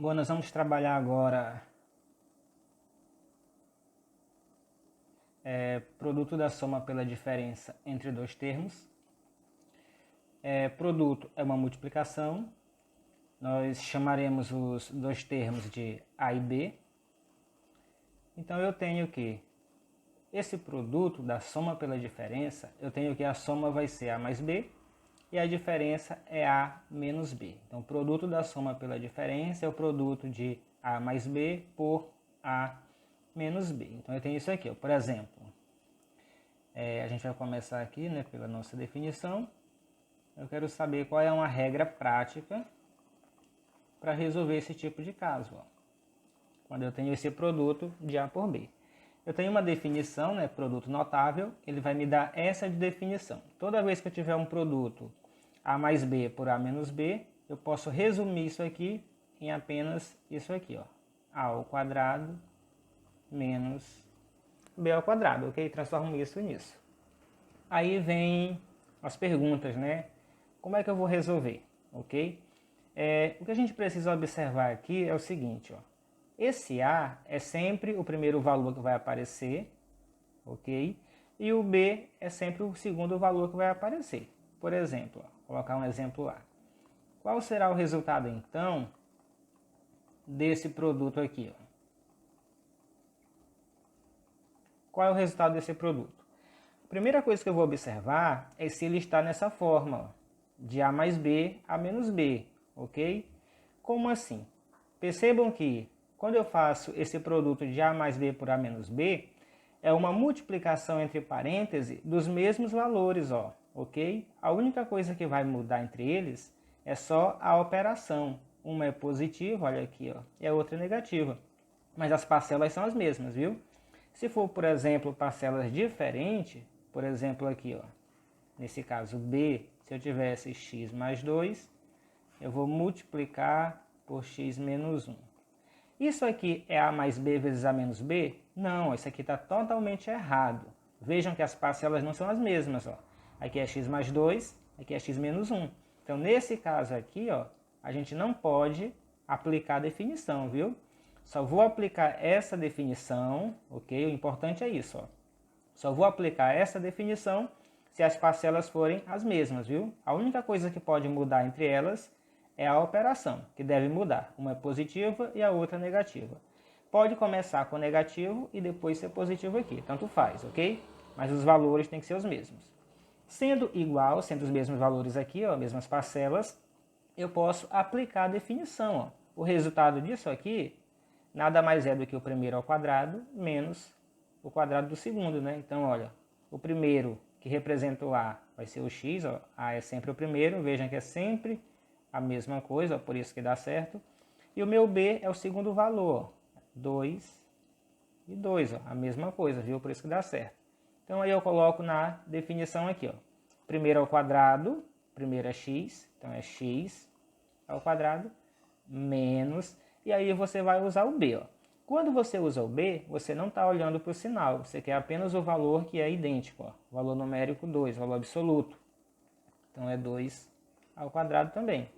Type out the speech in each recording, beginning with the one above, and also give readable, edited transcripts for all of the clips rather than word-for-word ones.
Bom, nós vamos trabalhar agora produto da soma pela diferença entre dois termos. Produto é uma multiplicação. Nós chamaremos os dois termos de A e B. Então eu tenho que esse produto da soma pela diferença, eu tenho que a soma vai ser A mais B e a diferença é A menos B. Então o produto da soma pela diferença é o produto de A mais B por A menos B. Então eu tenho isso aqui, ó. Por exemplo, a gente vai começar aqui, né, pela nossa definição. Eu quero saber qual é uma regra prática para resolver esse tipo de caso, ó. Quando eu tenho esse produto de A por B. Eu tenho uma definição, né, produto notável, ele vai me dar essa definição. Toda vez que eu tiver um produto A mais B por A menos B, eu posso resumir isso aqui em apenas isso aqui, ó. A ao quadrado menos B ao quadrado, ok? Transformo isso nisso. Aí vem as perguntas, né? Como é que eu vou resolver, ok? O que a gente precisa observar aqui é o seguinte, ó. Esse A é sempre o primeiro valor que vai aparecer, ok? E o B é sempre o segundo valor que vai aparecer. Por exemplo, ó, vou colocar um exemplo lá. Qual será o resultado, então, desse produto aqui, ó? Qual é o resultado desse produto? A primeira coisa que eu vou observar é se ele está nessa forma, ó, de A mais B a menos B, ok? Como assim? Percebam que quando eu faço esse produto de A mais B por A menos B, é uma multiplicação entre parênteses dos mesmos valores, ó, ok? A única coisa que vai mudar entre eles é só a operação. Uma é positiva, olha aqui, ó, e a outra é negativa. Mas as parcelas são as mesmas, viu? Se for, por exemplo, parcelas diferentes, por exemplo aqui, ó, nesse caso B, se eu tivesse x mais 2, eu vou multiplicar por x menos 1. Isso aqui é A mais B vezes A menos B? Não, isso aqui está totalmente errado. Vejam que as parcelas não são as mesmas, ó. Aqui é x mais 2, aqui é x menos 1. Então, nesse caso aqui, ó, a gente não pode aplicar a definição, viu? Só vou aplicar essa definição, ok? O importante é isso, ó. Só vou aplicar essa definição se as parcelas forem as mesmas, viu? A única coisa que pode mudar entre elas é a operação, que deve mudar. Uma é positiva e a outra é negativa. Pode começar com negativo e depois ser positivo aqui, tanto faz, ok? Mas os valores têm que ser os mesmos. Sendo igual, sendo os mesmos valores aqui, ó, mesmas parcelas, eu posso aplicar a definição, ó. O resultado disso aqui nada mais é do que o primeiro ao quadrado menos o quadrado do segundo, né? Então, olha, o primeiro que representa o A vai ser o x, ó. A é sempre o primeiro, vejam que é sempre a mesma coisa, ó, por isso que dá certo. E o meu B é o segundo valor, ó, 2 e 2, ó, a mesma coisa, viu? Por isso que dá certo. Então, aí eu coloco na definição aqui, ó. Primeiro ao quadrado, primeiro é x, então é x ao quadrado menos, e aí você vai usar o B, ó. Quando você usa o B, você não está olhando para o sinal, você quer apenas o valor que é idêntico, ó. Valor numérico 2, valor absoluto. Então é 2 ao quadrado também.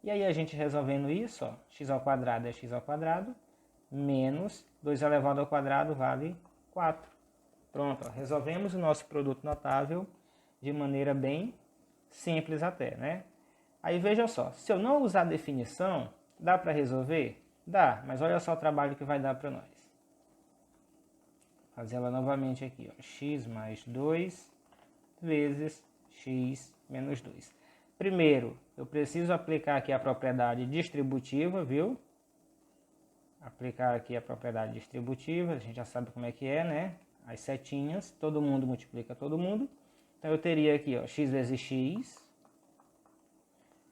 E aí a gente resolvendo isso, ó, x ao quadrado é x ao quadrado, menos 2 elevado ao quadrado vale 4. Pronto, ó, resolvemos o nosso produto notável de maneira bem simples até, né? Aí veja só, se eu não usar a definição, dá para resolver? Dá, mas olha só o trabalho que vai dar para nós. Fazer ela novamente aqui, ó, x mais 2 vezes x menos 2. Primeiro, eu preciso aplicar aqui a propriedade distributiva, viu? Aplicar aqui a propriedade distributiva, a gente já sabe como é que é, né? As setinhas, todo mundo multiplica todo mundo. Então eu teria aqui, ó, x vezes x.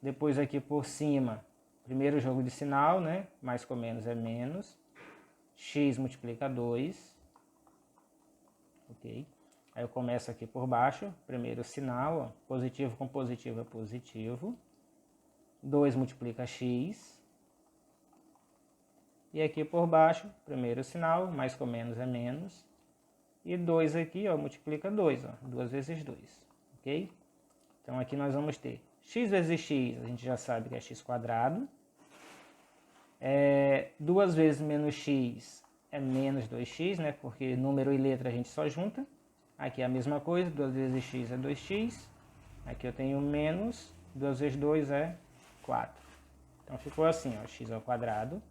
Depois aqui por cima, primeiro jogo de sinal, né? Mais com menos é menos. X multiplica 2. Ok? Aí eu começo aqui por baixo, primeiro sinal, ó, positivo com positivo é positivo. 2 multiplica x. E aqui por baixo, primeiro sinal, mais com menos é menos. E 2 aqui, ó, multiplica 2, ó, 2 vezes 2. Ok? Então aqui nós vamos ter x vezes x, a gente já sabe que é x quadrado. 2 vezes menos x é menos 2x, né? Porque número e letra a gente só junta. Aqui é a mesma coisa, 2 vezes x é 2x. Aqui eu tenho menos, 2 vezes 2 é 4. Então ficou assim, ó, x ao quadrado.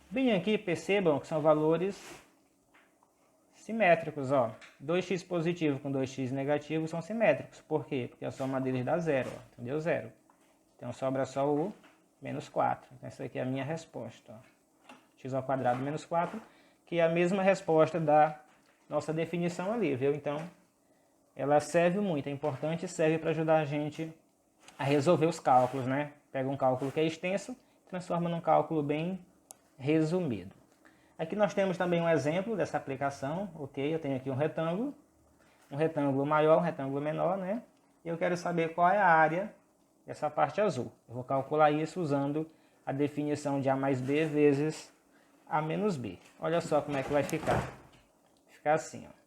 Bem aqui, percebam que são valores simétricos, ó. 2x positivo com 2x negativo são simétricos. Por quê? Porque a soma deles dá zero, ó. Então deu zero. Então sobra só o menos 4. Então essa aqui é a minha resposta, ó. X ao quadrado menos 4, que é a mesma resposta da nossa definição ali, viu? Então ela serve muito, é importante, serve para ajudar a gente a resolver os cálculos, né? Pega um cálculo que é extenso, transforma num cálculo bem resumido. Aqui nós temos também um exemplo dessa aplicação, ok? Eu tenho aqui um retângulo maior, um retângulo menor, né? E eu quero saber qual é a área dessa parte azul. Eu vou calcular isso usando a definição de A mais B vezes A menos B. Olha só como é que vai ficar. Vai ficar assim, ó.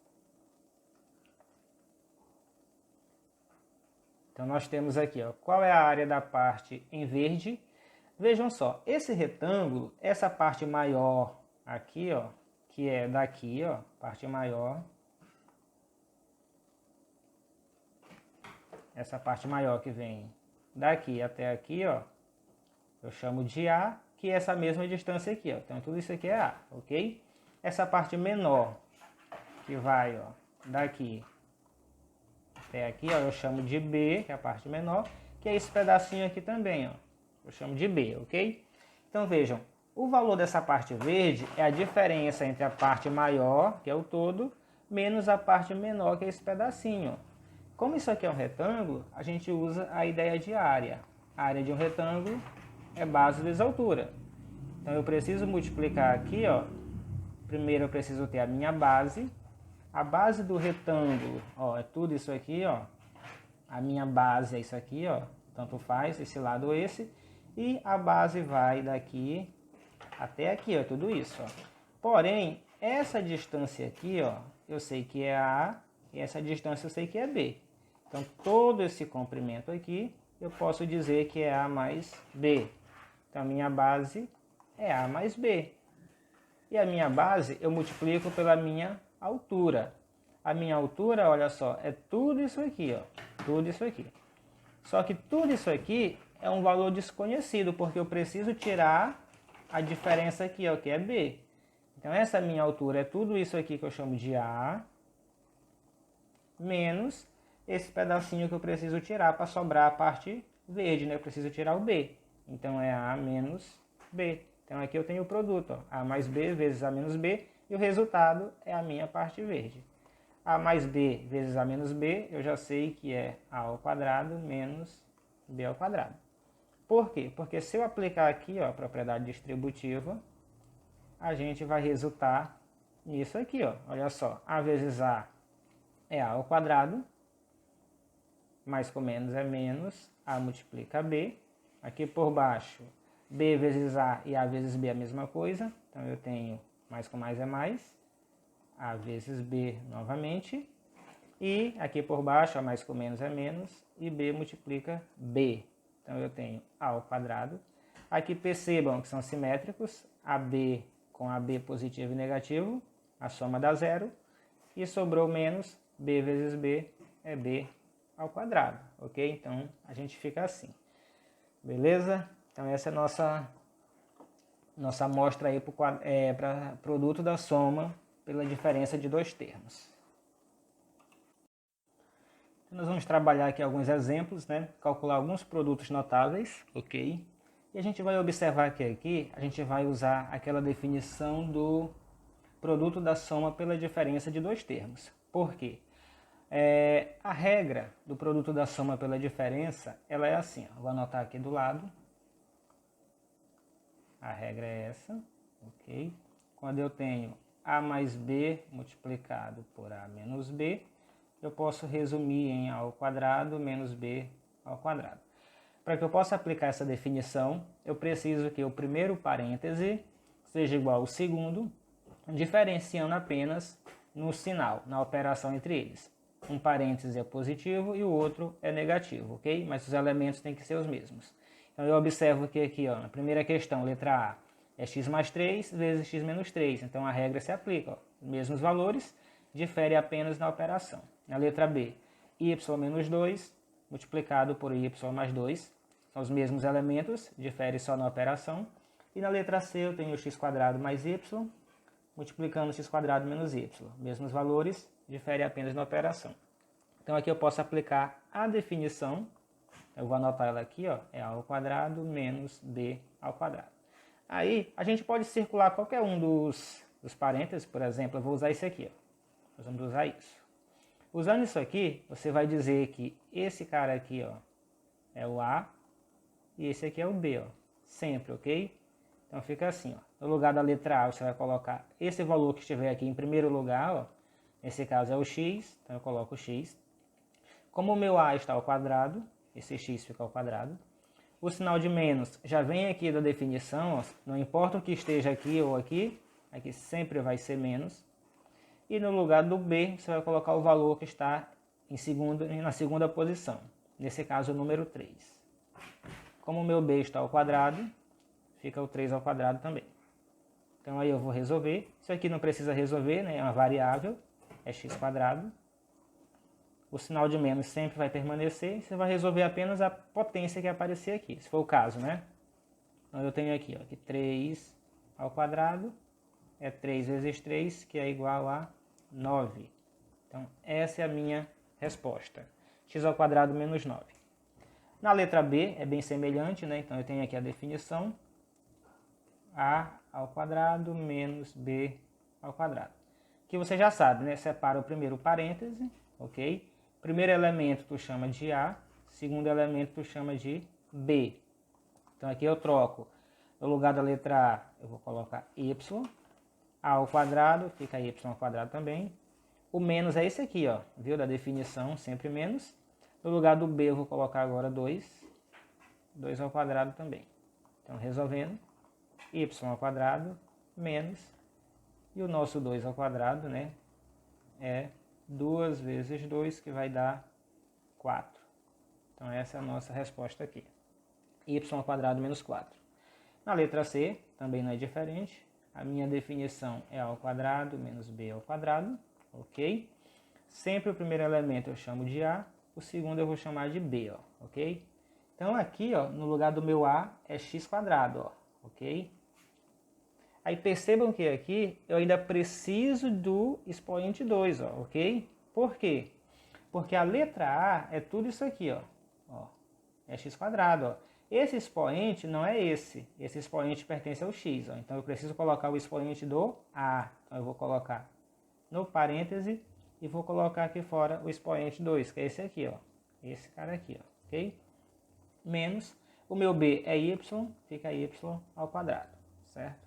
Então nós temos aqui, ó, qual é a área da parte em verde. Vejam só, esse retângulo, essa parte maior aqui, ó, que é daqui, ó, parte maior. Essa parte maior que vem daqui até aqui, ó, eu chamo de A, que é essa mesma distância aqui, ó. Então tudo isso aqui é A, ok? Essa parte menor, que vai, ó, daqui até aqui, ó, eu chamo de B, que é a parte menor, que é esse pedacinho aqui também, ó. Eu chamo de B, ok? Então vejam, o valor dessa parte verde é a diferença entre a parte maior, que é o todo, menos a parte menor, que é esse pedacinho. Como isso aqui é um retângulo, a gente usa a ideia de área. A área de um retângulo é base vezes altura. Então eu preciso multiplicar aqui, ó. Primeiro eu preciso ter a minha base. A base do retângulo, ó, é tudo isso aqui, ó. A minha base é isso aqui, ó. Tanto faz, esse lado ou esse. E a base vai daqui até aqui, ó, tudo isso, ó. Porém, essa distância aqui, ó, eu sei que é A, e essa distância eu sei que é B. Então, todo esse comprimento aqui, eu posso dizer que é A mais B. Então, a minha base é A mais B. E a minha base eu multiplico pela minha altura. A minha altura, olha só, é tudo isso aqui, ó. Tudo isso aqui. Só que tudo isso aqui é um valor desconhecido, porque eu preciso tirar a diferença aqui, ó, que é B. Então, essa minha altura é tudo isso aqui que eu chamo de A, menos esse pedacinho que eu preciso tirar para sobrar a parte verde, né? Eu preciso tirar o B. Então, é A menos B. Então, aqui eu tenho o produto, ó, A mais B vezes A menos B, e o resultado é a minha parte verde. A mais B vezes A menos B, eu já sei que é A ao quadrado menos B ao quadrado. Por quê? Porque se eu aplicar aqui, ó, a propriedade distributiva, a gente vai resultar nisso aqui, ó. Olha só, A vezes A é A ao quadrado, mais com menos é menos, A multiplica B. Aqui por baixo, B vezes A e A vezes B é a mesma coisa, então eu tenho mais com mais é mais, A vezes B novamente. E aqui por baixo, A mais com menos é menos, e B multiplica B. Então eu tenho A ao quadrado. Aqui percebam que são simétricos, AB com AB positivo e negativo, a soma dá zero. E sobrou menos, B vezes B é B ao quadrado, ok? Então a gente fica assim, beleza? Então essa é a nossa amostra aí para produto da soma pela diferença de dois termos. Nós vamos trabalhar aqui alguns exemplos, né? Calcular alguns produtos notáveis, ok? E a gente vai observar que aqui a gente vai usar aquela definição do produto da soma pela diferença de dois termos. Por quê? A regra do produto da soma pela diferença, ela é assim, ó. Vou anotar aqui do lado. A regra é essa, ok? Quando eu tenho A mais B multiplicado por A menos B, eu posso resumir em A ao quadrado menos B ao quadrado. Para que eu possa aplicar essa definição, eu preciso que o primeiro parêntese seja igual ao segundo, diferenciando apenas no sinal, na operação entre eles. Um parêntese é positivo e o outro é negativo, ok? Mas os elementos têm que ser os mesmos. Então eu observo que aqui, ó, na primeira questão, letra A, é x mais 3 vezes x menos 3. Então a regra se aplica. Ó. Mesmos valores, difere apenas na operação. Na letra B, y menos 2 multiplicado por y mais 2. São os mesmos elementos, difere só na operação. E na letra C eu tenho x² mais y multiplicando x² menos y. Mesmos valores, difere apenas na operação. Então aqui eu posso aplicar a definição. Eu vou anotar ela aqui, ó, é a² menos b². Aí a gente pode circular qualquer um dos parênteses, por exemplo, eu vou usar esse aqui, ó. Nós vamos usar isso. Usando isso aqui, você vai dizer que esse cara aqui, ó, é o A e esse aqui é o B, ó, sempre, ok? Então fica assim, ó. No lugar da letra A você vai colocar esse valor que estiver aqui em primeiro lugar, ó. Nesse caso é o x, então eu coloco o x. Como o meu A está ao quadrado, esse x fica ao quadrado. O sinal de menos já vem aqui da definição, ó, não importa o que esteja aqui ou aqui, aqui sempre vai ser menos. E no lugar do B, você vai colocar o valor que está na segunda posição. Nesse caso, o número 3. Como o meu B está ao quadrado, fica o 3 ao quadrado também. Então aí eu vou resolver. Isso aqui não precisa resolver, né? É uma variável, é x². O sinal de menos sempre vai permanecer. Você vai resolver apenas a potência que aparecer aqui, se for o caso, né? Então eu tenho aqui, ó, que 3 ao quadrado é 3 vezes 3, que é igual a 9. Então essa é a minha resposta. X² menos 9. Na letra B é bem semelhante, né? Então eu tenho aqui a definição. A² menos B². Que você já sabe, né? Separa o primeiro parêntese, ok? Primeiro elemento tu chama de A, segundo elemento tu chama de B. Então aqui eu troco. No lugar da letra A eu vou colocar y. A ao quadrado, fica y ao quadrado também. O menos é esse aqui, ó, viu? Da definição, sempre menos. No lugar do B eu vou colocar agora 2. 2 ao quadrado também. Então resolvendo, y ao quadrado menos, e o nosso 2 ao quadrado, né, é 2 vezes 2, que vai dar 4. Então essa é a nossa resposta aqui. Y² menos 4. Na letra C, também não é diferente. A minha definição é A² menos B², ok? Sempre o primeiro elemento eu chamo de A, o segundo eu vou chamar de B, ó, ok? Então aqui, ó, no lugar do meu A é x², ó, ok? Aí percebam que aqui eu ainda preciso do expoente 2, ó, ok? Por quê? Porque a letra A é tudo isso aqui, ó, é x², ó. Esse expoente não é esse expoente pertence ao x, ó. Então eu preciso colocar o expoente do A. Então eu vou colocar no parêntese e vou colocar aqui fora o expoente 2, que é esse aqui, ó. Esse cara aqui, ó, ok? Menos, o meu B é y, fica y ao quadrado, certo?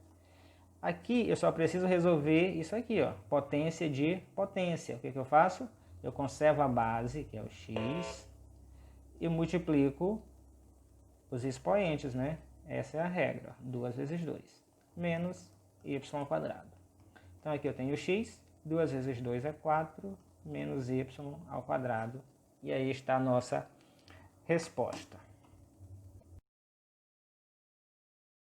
Aqui eu só preciso resolver isso aqui, ó, potência de potência. O que que eu faço? Eu conservo a base, que é o x, e multiplico os expoentes, né? Essa é a regra, 2 vezes 2, menos y ao quadrado. Então aqui eu tenho x, 2 vezes 2 é 4, menos y ao quadrado, e aí está a nossa resposta.